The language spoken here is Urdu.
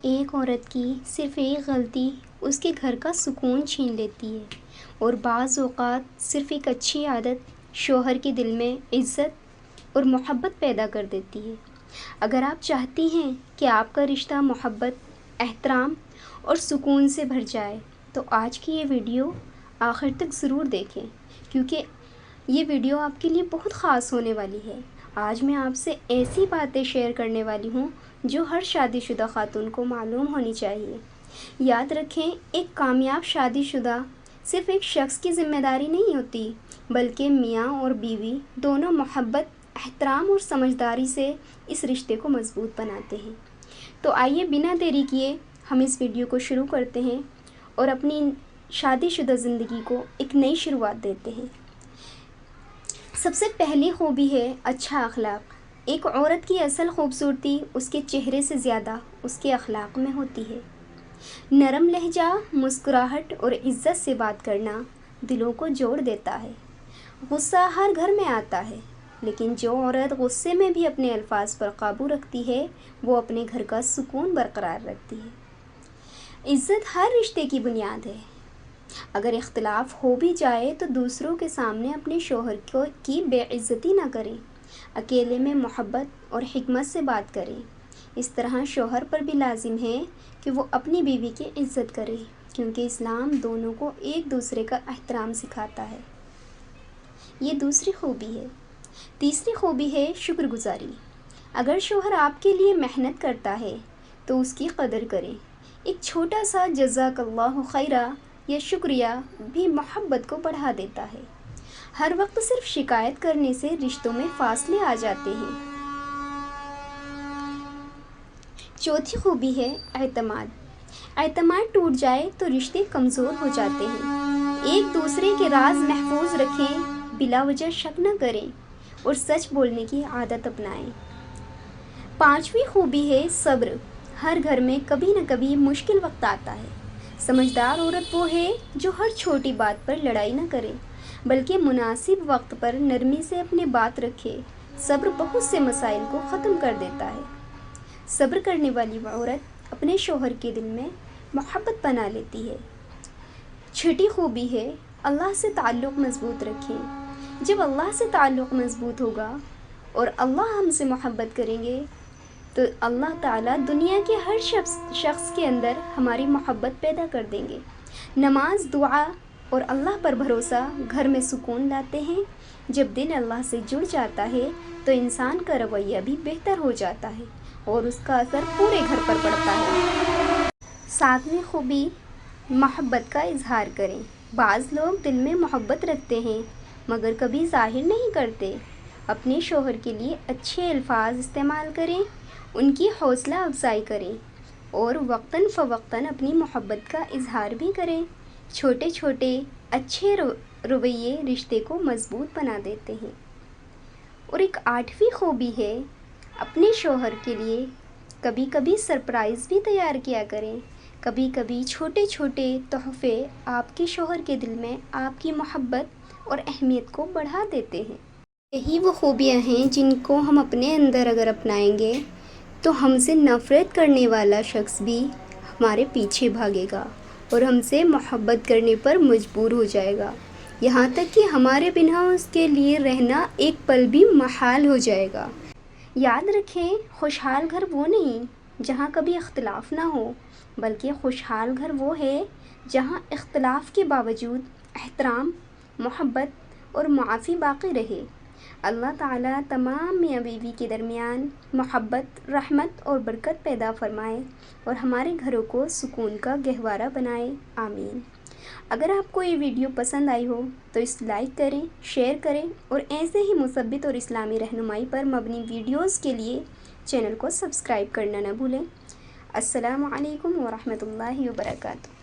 ایک عورت کی صرف ایک غلطی اس کے گھر کا سکون چھین لیتی ہے، اور بعض اوقات صرف ایک اچھی عادت شوہر کے دل میں عزت اور محبت پیدا کر دیتی ہے۔ اگر آپ چاہتی ہیں کہ آپ کا رشتہ محبت، احترام اور سکون سے بھر جائے تو آج کی یہ ویڈیو آخر تک ضرور دیکھیں، کیونکہ یہ ویڈیو آپ کے لیے بہت خاص ہونے والی ہے۔ آج میں آپ سے ایسی باتیں شیئر کرنے والی ہوں جو ہر شادی شدہ خاتون کو معلوم ہونی چاہیے۔ یاد رکھیں، ایک کامیاب شادی شدہ صرف ایک شخص کی ذمہ داری نہیں ہوتی، بلکہ میاں اور بیوی دونوں محبت، احترام اور سمجھداری سے اس رشتے کو مضبوط بناتے ہیں۔ تو آئیے بنا دیری کیے ہم اس ویڈیو کو شروع کرتے ہیں اور اپنی شادی شدہ زندگی کو ایک نئی شروعات دیتے ہیں۔ سب سے پہلی خوبی ہے اچھا اخلاق۔ ایک عورت کی اصل خوبصورتی اس کے چہرے سے زیادہ اس کے اخلاق میں ہوتی ہے۔ نرم لہجہ، مسکراہٹ اور عزت سے بات کرنا دلوں کو جوڑ دیتا ہے۔ غصہ ہر گھر میں آتا ہے، لیکن جو عورت غصے میں بھی اپنے الفاظ پر قابو رکھتی ہے وہ اپنے گھر کا سکون برقرار رکھتی ہے۔ عزت ہر رشتے کی بنیاد ہے۔ اگر اختلاف ہو بھی جائے تو دوسروں کے سامنے اپنے شوہر کی بے عزتی نہ کریں، اکیلے میں محبت اور حکمت سے بات کریں۔ اس طرح شوہر پر بھی لازم ہے کہ وہ اپنی بیوی کی عزت کرے، کیونکہ اسلام دونوں کو ایک دوسرے کا احترام سکھاتا ہے۔ یہ دوسری خوبی ہے۔ تیسری خوبی ہے شکر گزاری۔ اگر شوہر آپ کے لیے محنت کرتا ہے تو اس کی قدر کریں۔ ایک چھوٹا سا جزاک اللہ خیرہ یا شکریہ بھی محبت کو بڑھا دیتا ہے۔ ہر وقت صرف شکایت کرنے سے رشتوں میں فاصلے آ جاتے ہیں۔ چوتھی خوبی ہے اعتماد۔ اعتماد ٹوٹ جائے تو رشتے کمزور ہو جاتے ہیں۔ ایک دوسرے کے راز محفوظ رکھیں، بلا وجہ شک نہ کریں اور سچ بولنے کی عادت اپنائیں۔ پانچویں خوبی ہے صبر۔ ہر گھر میں کبھی نہ کبھی مشکل وقت آتا ہے۔ سمجھدار عورت وہ ہے جو ہر چھوٹی بات پر لڑائی نہ کرے، بلکہ مناسب وقت پر نرمی سے اپنی بات رکھے۔ صبر بہت سے مسائل کو ختم کر دیتا ہے۔ صبر کرنے والی عورت اپنے شوہر کے دل میں محبت بنا لیتی ہے۔ چھٹی خوبی ہے اللہ سے تعلق مضبوط رکھیں۔ جب اللہ سے تعلق مضبوط ہوگا اور اللہ ہم سے محبت کریں گے تو اللہ تعالیٰ دنیا کے ہر شخص کے اندر ہماری محبت پیدا کر دیں گے۔ نماز، دعا اور اللہ پر بھروسہ گھر میں سکون لاتے ہیں۔ جب دل اللہ سے جڑ جاتا ہے تو انسان کا رویہ بھی بہتر ہو جاتا ہے اور اس کا اثر پورے گھر پر پڑتا ہے۔ ساتویں خوبی محبت کا اظہار کریں۔ بعض لوگ دل میں محبت رکھتے ہیں مگر کبھی ظاہر نہیں کرتے۔ اپنے شوہر کے لیے اچھے الفاظ استعمال کریں، ان کی حوصلہ افزائی کریں اور وقتاً فوقتاً اپنی محبت کا اظہار بھی کریں۔ چھوٹے چھوٹے اچھے رویے رشتے کو مضبوط بنا دیتے ہیں۔ اور ایک آٹھویں خوبی ہے اپنے شوہر کے لیے کبھی کبھی سرپرائز بھی تیار کیا کریں۔ کبھی کبھی چھوٹے چھوٹے تحفے آپ کے شوہر کے دل میں آپ کی محبت اور اہمیت کو بڑھا دیتے ہیں۔ یہی وہ خوبیاں ہیں جن کو ہم اپنے اندر اگر اپنائیں گے تو ہم سے نفرت کرنے والا شخص بھی ہمارے پیچھے بھاگے گا اور ہم سے محبت کرنے پر مجبور ہو جائے گا، یہاں تک کہ ہمارے بنا اس کے لیے رہنا ایک پل بھی محال ہو جائے گا۔ یاد رکھیں، خوشحال گھر وہ نہیں جہاں کبھی اختلاف نہ ہو، بلکہ خوشحال گھر وہ ہے جہاں اختلاف کے باوجود احترام، محبت اور معافی باقی رہے۔ اللہ تعالیٰ تمام میاں بیوی کے درمیان محبت، رحمت اور برکت پیدا فرمائے اور ہمارے گھروں کو سکون کا گہوارہ بنائے، آمین۔ اگر آپ کو یہ ویڈیو پسند آئی ہو تو اس لائک کریں، شیئر کریں اور ایسے ہی مثبت اور اسلامی رہنمائی پر مبنی ویڈیوز کے لیے چینل کو سبسکرائب کرنا نہ بھولیں۔ السلام علیکم ورحمۃ اللہ وبرکاتہ۔